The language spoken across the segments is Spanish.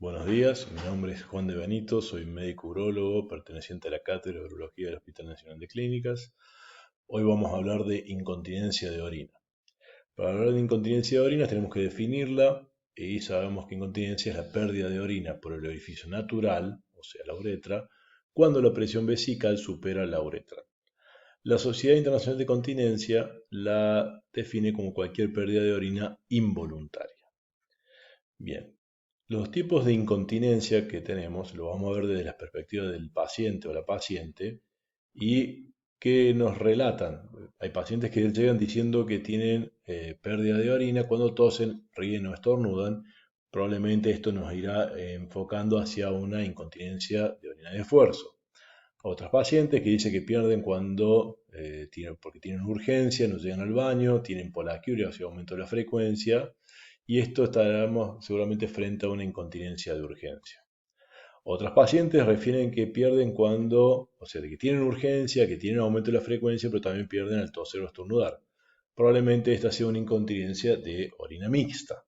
Buenos días, mi nombre es Juan de Benito, soy médico urólogo perteneciente a la Cátedra de Urología del Hospital Nacional de Clínicas. Hoy vamos a hablar de incontinencia de orina. Para hablar de incontinencia de orina tenemos que definirla y sabemos que incontinencia es la pérdida de orina por el orificio natural, o sea, la uretra, cuando la presión vesical supera la uretra. La Sociedad Internacional de Continencia la define como cualquier pérdida de orina involuntaria. Bien, los tipos de incontinencia que tenemos lo vamos a ver desde la perspectiva del paciente o la paciente y que nos relatan. Hay pacientes que llegan diciendo que tienen pérdida de orina cuando tosen, ríen o estornudan. Probablemente esto nos irá enfocando hacia una incontinencia de orina de esfuerzo. Otras pacientes que dicen que pierden cuando porque tienen urgencia, no llegan al baño, tienen polaquiuria, o sea, aumento de la frecuencia, y esto estaremos seguramente frente a una incontinencia de urgencia. Otras pacientes refieren que pierden cuando, o sea, de que tienen urgencia, que tienen aumento de la frecuencia, pero también pierden al toser o estornudar. Probablemente esta sea una incontinencia de orina mixta.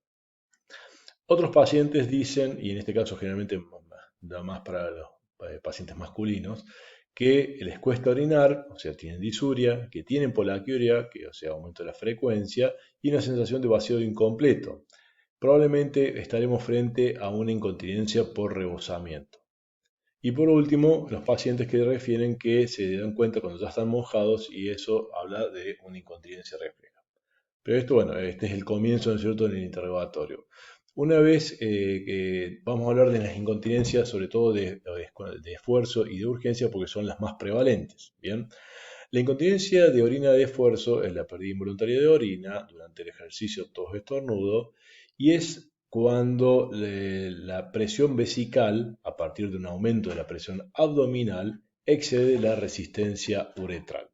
Otros pacientes dicen, y en este caso generalmente da más para los pacientes masculinos, que les cuesta orinar, o sea, tienen disuria, que tienen polaquiuria, que o sea, aumento de la frecuencia, y una sensación de vacío incompleto. Probablemente estaremos frente a una incontinencia por rebosamiento. Y por último, los pacientes que refieren que se dan cuenta cuando ya están mojados y eso habla de una incontinencia refleja. Pero esto, bueno, este es el comienzo, ¿no es cierto?, en el interrogatorio. Una vez que vamos a hablar de las incontinencias, sobre todo de esfuerzo y de urgencia, porque son las más prevalentes. Bien, la incontinencia de orina de esfuerzo es la pérdida involuntaria de orina durante el ejercicio tos estornudo y es cuando la presión vesical, a partir de un aumento de la presión abdominal, excede la resistencia uretral.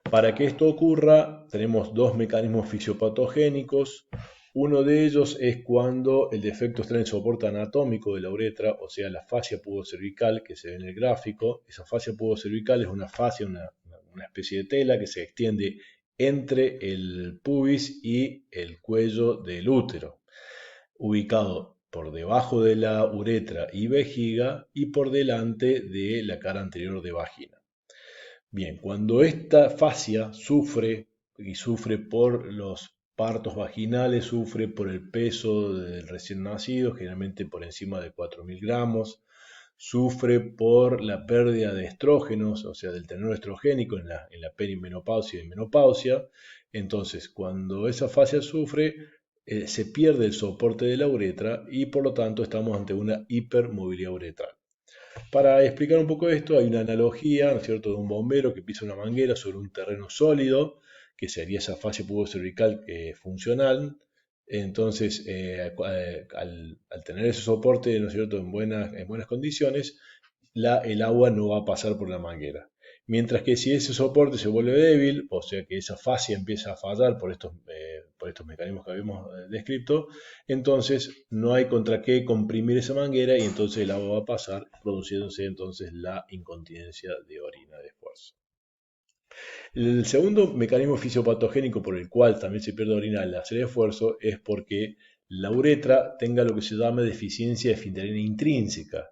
Para que esto ocurra, tenemos dos mecanismos fisiopatogénicos. Uno de ellos es cuando el defecto está en el soporte anatómico de la uretra, o sea, la fascia pubocervical que se ve en el gráfico. Esa fascia pubocervical es una fascia, una especie de tela que se extiende entre el pubis y el cuello del útero, ubicado por debajo de la uretra y vejiga y por delante de la cara anterior de vagina. Bien, cuando esta fascia sufre y sufre por los partos vaginales, sufre por el peso del recién nacido, generalmente por encima de 4.000 gramos, sufre por la pérdida de estrógenos, o sea, del tenor estrogénico en la perimenopausia y menopausia. Entonces, cuando esa fascia sufre, se pierde el soporte de la uretra y por lo tanto estamos ante una hipermovilidad uretral. Para explicar un poco esto, hay una analogía, ¿no es cierto?, de un bombero que pisa una manguera sobre un terreno sólido, que sería esa fascia pubocervical funcional. Entonces, al tener ese soporte, ¿no es cierto?, en buenas condiciones, el agua no va a pasar por la manguera. Mientras que si ese soporte se vuelve débil, o sea que esa fascia empieza a fallar por estos mecanismos que habíamos descrito, entonces no hay contra qué comprimir esa manguera y entonces el agua va a pasar, produciéndose entonces la incontinencia de orina de esfuerzo. El segundo mecanismo fisiopatogénico por el cual también se pierde orina al hacer esfuerzo es porque la uretra tenga lo que se llama deficiencia de esfinterina intrínseca.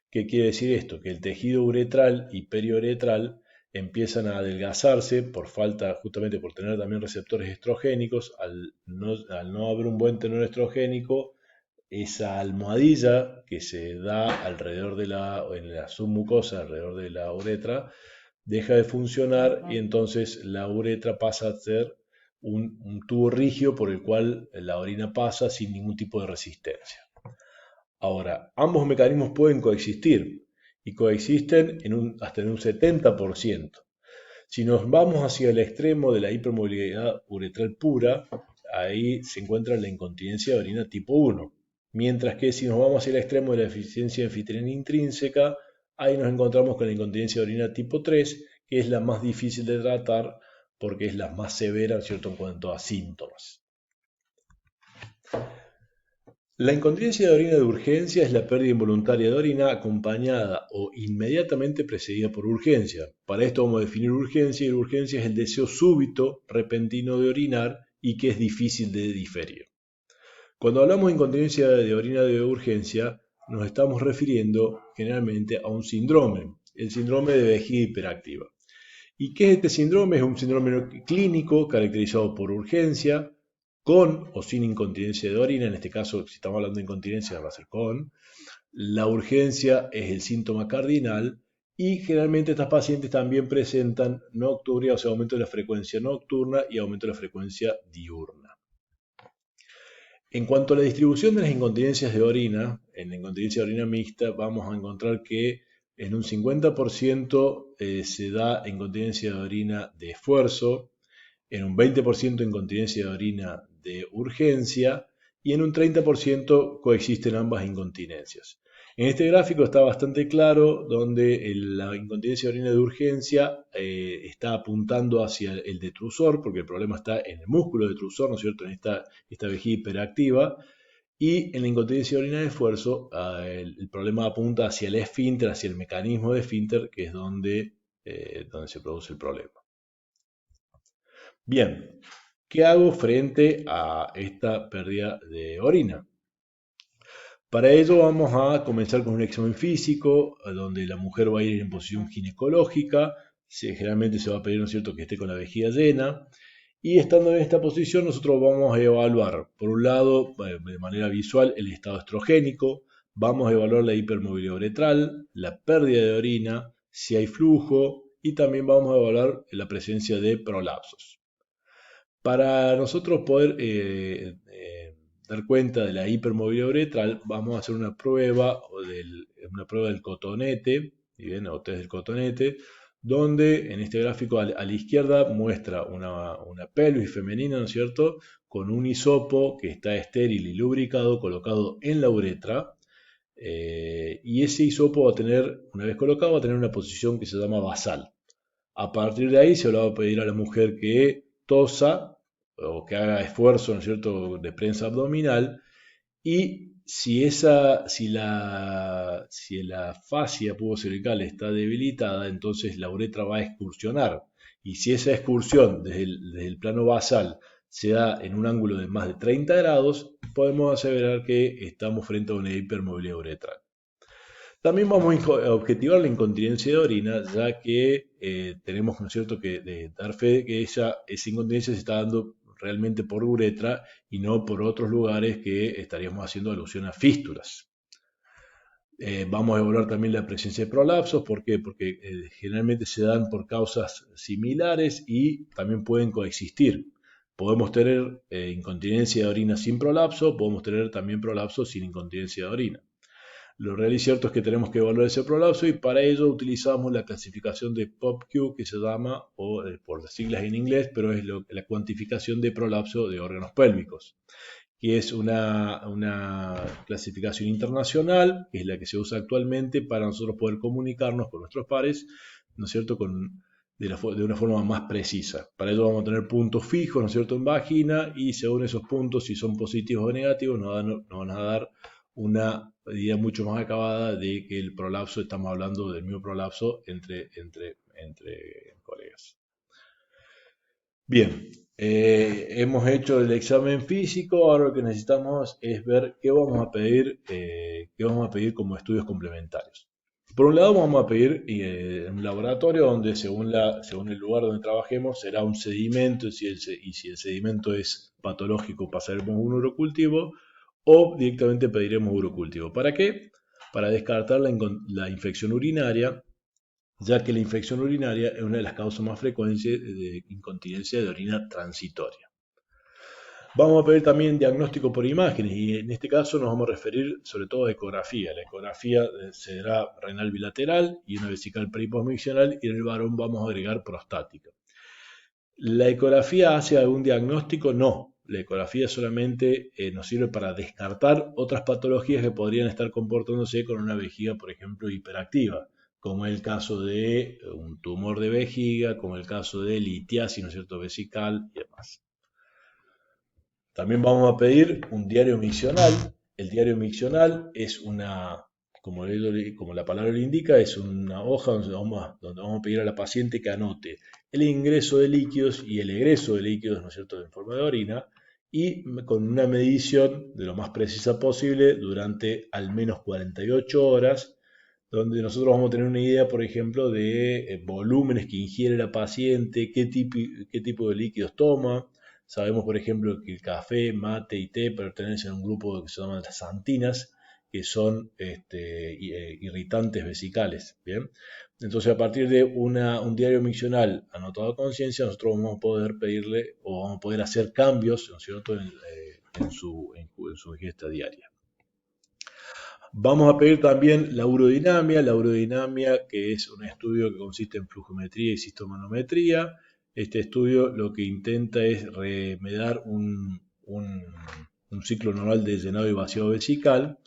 ¿Qué quiere decir esto? Que el tejido uretral y periuretral empiezan a adelgazarse por falta, justamente por tener también receptores estrogénicos. Al no haber un buen tenor estrogénico, esa almohadilla que se da en la submucosa, alrededor de la uretra, deja de funcionar y entonces la uretra pasa a ser un tubo rígido por el cual la orina pasa sin ningún tipo de resistencia. Ahora, ambos mecanismos pueden coexistir y coexisten hasta en un 70%. Si nos vamos hacia el extremo de la hipermovilidad uretral pura, ahí se encuentra la incontinencia de orina tipo 1. Mientras que si nos vamos hacia el extremo de la deficiencia de anfitriona intrínseca, ahí nos encontramos con la incontinencia de orina tipo 3, que es la más difícil de tratar porque es la más severa, ¿cierto?, en cuanto a síntomas. La incontinencia de orina de urgencia es la pérdida involuntaria de orina acompañada o inmediatamente precedida por urgencia. Para esto vamos a definir urgencia y urgencia es el deseo súbito, repentino de orinar y que es difícil de diferir. Cuando hablamos de incontinencia de orina de urgencia, nos estamos refiriendo generalmente a un síndrome, el síndrome de vejiga hiperactiva. ¿Y qué es este síndrome? Es un síndrome clínico caracterizado por urgencia, con o sin incontinencia de orina. En este caso, si estamos hablando de incontinencia, va a ser con. La urgencia es el síntoma cardinal y generalmente estas pacientes también presentan nocturia, o sea, aumento de la frecuencia nocturna y aumento de la frecuencia diurna. En cuanto a la distribución de las incontinencias de orina, en la incontinencia de orina mixta vamos a encontrar que en un 50% se da incontinencia de orina de esfuerzo, en un 20% incontinencia de orina de urgencia y en un 30% coexisten ambas incontinencias. En este gráfico está bastante claro donde la incontinencia de orina de urgencia está apuntando hacia el detrusor, porque el problema está en el músculo detrusor, ¿no es cierto?, en esta vejiga hiperactiva, y en la incontinencia de orina de esfuerzo el problema apunta hacia el esfínter, hacia el mecanismo de esfínter, que es donde se produce el problema. Bien, ¿qué hago frente a esta pérdida de orina? Para ello vamos a comenzar con un examen físico, donde la mujer va a ir en posición ginecológica, generalmente se va a pedir, ¿no es cierto?, que esté con la vejiga llena, y estando en esta posición nosotros vamos a evaluar, por un lado, de manera visual, el estado estrogénico, vamos a evaluar la hipermovilidad uretral, la pérdida de orina, si hay flujo, y también vamos a evaluar la presencia de prolapsos. Para nosotros poder dar cuenta de la hipermovilidad uretral, vamos a hacer una prueba del cotonete, o test del cotonete, donde en este gráfico a la izquierda muestra una pelvis femenina, ¿no es cierto?, con un hisopo que está estéril y lubricado colocado en la uretra, y ese hisopo va a tener, una vez colocado, va a tener una posición que se llama basal. A partir de ahí se le va a pedir a la mujer que tosa o que haga esfuerzo, ¿no es cierto?, de prensa abdominal, y si la fascia pubocervical está debilitada, entonces la uretra va a excursionar. Y si esa excursión desde el plano basal se da en un ángulo de más de 30 grados, podemos aseverar que estamos frente a una hipermovilidad uretral. También vamos a objetivar la incontinencia de orina, ya que tenemos, ¿no es cierto?, que dar fe de que esa incontinencia se está dando realmente por uretra y no por otros lugares que estaríamos haciendo alusión a fístulas. Vamos a evaluar también la presencia de prolapsos. ¿Por qué? Porque generalmente se dan por causas similares y también pueden coexistir. Podemos tener incontinencia de orina sin prolapso, podemos tener también prolapso sin incontinencia de orina. Lo real y cierto es que tenemos que evaluar ese prolapso y para ello utilizamos la clasificación de POPQ, que se llama, o por las siglas en inglés, pero es la cuantificación de prolapso de órganos pélvicos, que es una clasificación internacional, que es la que se usa actualmente para nosotros poder comunicarnos con nuestros pares, ¿no es cierto?, de una forma más precisa. Para ello vamos a tener puntos fijos, ¿no es cierto?, en vagina, y según esos puntos, si son positivos o negativos, nos van a dar una idea mucho más acabada de que el prolapso, estamos hablando del mismo prolapso entre colegas. Bien, hemos hecho el examen físico, ahora lo que necesitamos es ver qué vamos a pedir como estudios complementarios. Por un lado vamos a pedir un laboratorio donde según el lugar donde trabajemos será un sedimento, y si el sedimento es patológico pasaremos un urocultivo o directamente pediremos urocultivo. ¿Para qué? Para descartar la infección urinaria, ya que la infección urinaria es una de las causas más frecuentes de incontinencia de orina transitoria. Vamos a pedir también diagnóstico por imágenes y en este caso nos vamos a referir sobre todo a ecografía. La ecografía será renal bilateral y una vesical periposmiccional y en el varón vamos a agregar prostática. ¿La ecografía hace algún diagnóstico? No. La ecografía solamente nos sirve para descartar otras patologías que podrían estar comportándose con una vejiga, por ejemplo, hiperactiva, como el caso de un tumor de vejiga, como el caso de litiasis, ¿no es cierto?, vesical y demás. También vamos a pedir un diario miccional. El diario miccional es como la palabra lo indica, es una hoja donde vamos a pedir a la paciente que anote el ingreso de líquidos y el egreso de líquidos, ¿no es cierto?, en forma de orina, y con una medición de lo más precisa posible durante al menos 48 horas, donde nosotros vamos a tener una idea, por ejemplo, de volúmenes que ingiere la paciente, qué tipo de líquidos toma. Sabemos, por ejemplo, que el café, mate y té pertenecen a un grupo que se llaman las xantinas, que son irritantes vesicales. ¿Bien? Entonces, a partir de un diario miccional anotado a conciencia, nosotros vamos a poder pedirle o vamos a poder hacer cambios, ¿no es cierto?, en su ingesta diaria. Vamos a pedir también la urodinamia, que es un estudio que consiste en flujometría ycistomanometría. Este estudio lo que intenta es remediar un ciclo normal de llenado y vaciado vesical,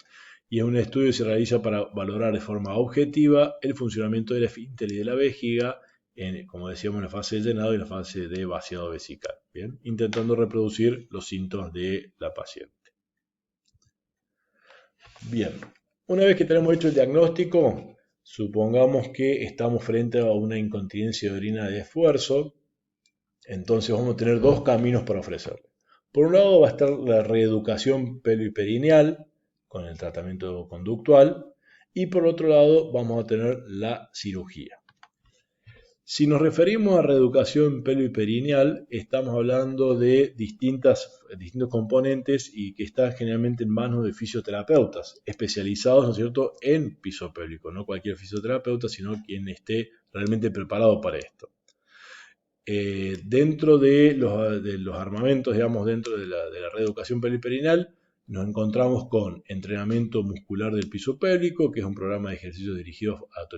y es un estudio que se realiza para valorar de forma objetiva el funcionamiento del esfínter y de la vejiga, como decíamos, en la fase de llenado y en la fase de vaciado vesical, ¿bien? Intentando reproducir los síntomas de la paciente. Bien, una vez que tenemos hecho el diagnóstico, supongamos que estamos frente a una incontinencia de orina de esfuerzo, entonces vamos a tener dos caminos para ofrecerle. Por un lado va a estar la reeducación pelviperineal con el tratamiento conductual, y por otro lado vamos a tener la cirugía. Si nos referimos a reeducación pelviperineal, estamos hablando de distintos componentes y que están generalmente en manos de fisioterapeutas especializados, ¿no es cierto?, en piso pélvico. No cualquier fisioterapeuta, sino quien esté realmente preparado para esto. Dentro de los armamentos, digamos, dentro de la reeducación pelviperineal, nos encontramos con entrenamiento muscular del piso pélvico, que es un programa de ejercicios dirigidos a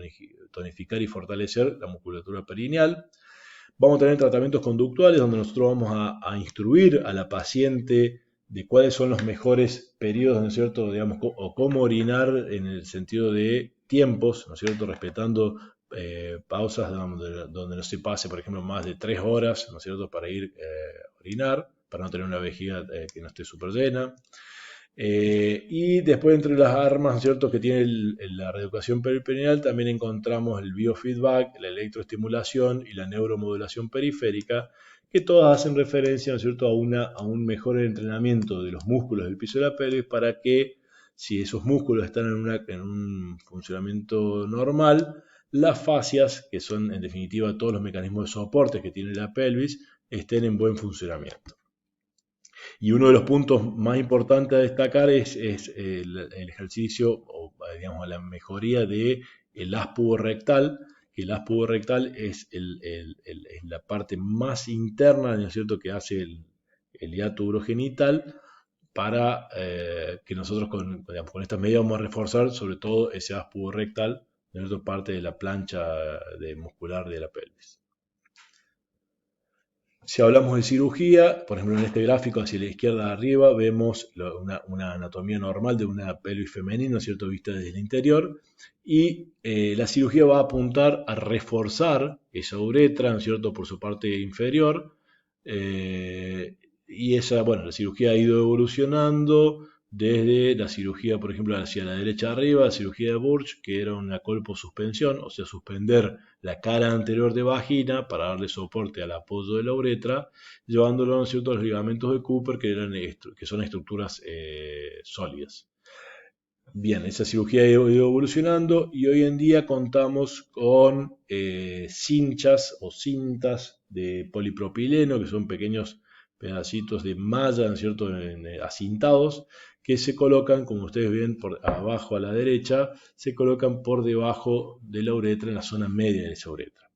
tonificar y fortalecer la musculatura perineal. Vamos a tener tratamientos conductuales, donde nosotros vamos a instruir a la paciente de cuáles son los mejores periodos, ¿no es cierto?, digamos, o cómo orinar en el sentido de tiempos, ¿no es cierto?, respetando pausas donde no se pase, por ejemplo, más de 3 horas, ¿no es cierto?, para ir a orinar, para no tener una vejiga que no esté súper llena. Y después, entre las armas, ¿no es cierto?, que tiene la reeducación periperineal, también encontramos el biofeedback, la electroestimulación y la neuromodulación periférica, que todas hacen referencia, ¿no es cierto?, a un mejor entrenamiento de los músculos del piso de la pelvis, para que, si esos músculos están en un funcionamiento normal, las fascias, que son en definitiva todos los mecanismos de soporte que tiene la pelvis, estén en buen funcionamiento. Y uno de los puntos más importantes a destacar es el ejercicio, o digamos la mejoría del aspubo rectal, que el aspubo rectal es la parte más interna, ¿no es cierto?, que hace el hiato urogenital, para que nosotros con estas medidas vamos a reforzar sobre todo ese aspubo rectal, ¿no es cierto?, parte de la plancha muscular de la pelvis. Si hablamos de cirugía, por ejemplo, en este gráfico hacia la izquierda arriba vemos una anatomía normal de una pelvis femenina, ¿no es cierto?, vista desde el interior, y la cirugía va a apuntar a reforzar esa uretra, ¿no es cierto?, por su parte inferior, y la cirugía ha ido evolucionando desde la cirugía, por ejemplo, hacia la derecha arriba, la cirugía de Burch, que era una colposuspensión, o sea, suspender la cara anterior de vagina para darle soporte al apoyo de la uretra, llevándolo, ¿no es cierto?, a los ligamentos de Cooper, que son estructuras sólidas. Bien, esa cirugía ha ido evolucionando y hoy en día contamos con cinchas o cintas de polipropileno, que son pequeños pedacitos de malla, ¿no es cierto?, acintados, que se colocan, como ustedes ven por abajo a la derecha, se colocan por debajo de la uretra, en la zona media de esa uretra.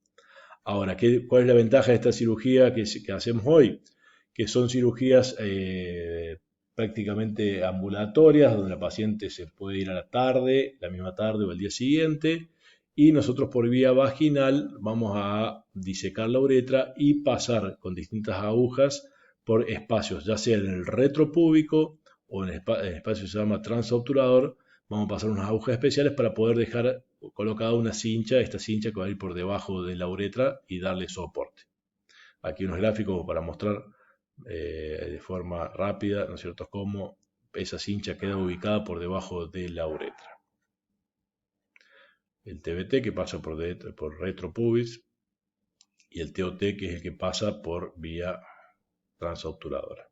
Ahora, ¿cuál es la ventaja de esta cirugía que hacemos hoy? Que son cirugías prácticamente ambulatorias, donde la paciente se puede ir a la misma tarde o el día siguiente, y nosotros por vía vaginal vamos a disecar la uretra y pasar con distintas agujas por espacios, ya sea en el retropúbico o en el espacio que se llama transobturador. Vamos a pasar unas agujas especiales para poder dejar colocada una cincha, esta cincha que va a ir por debajo de la uretra y darle soporte. Aquí unos gráficos para mostrar de forma rápida, ¿no es cierto?, cómo esa cincha queda ubicada por debajo de la uretra. El TBT, que pasa por retropubis, y el TOT, que es el que pasa por vía transobturadora.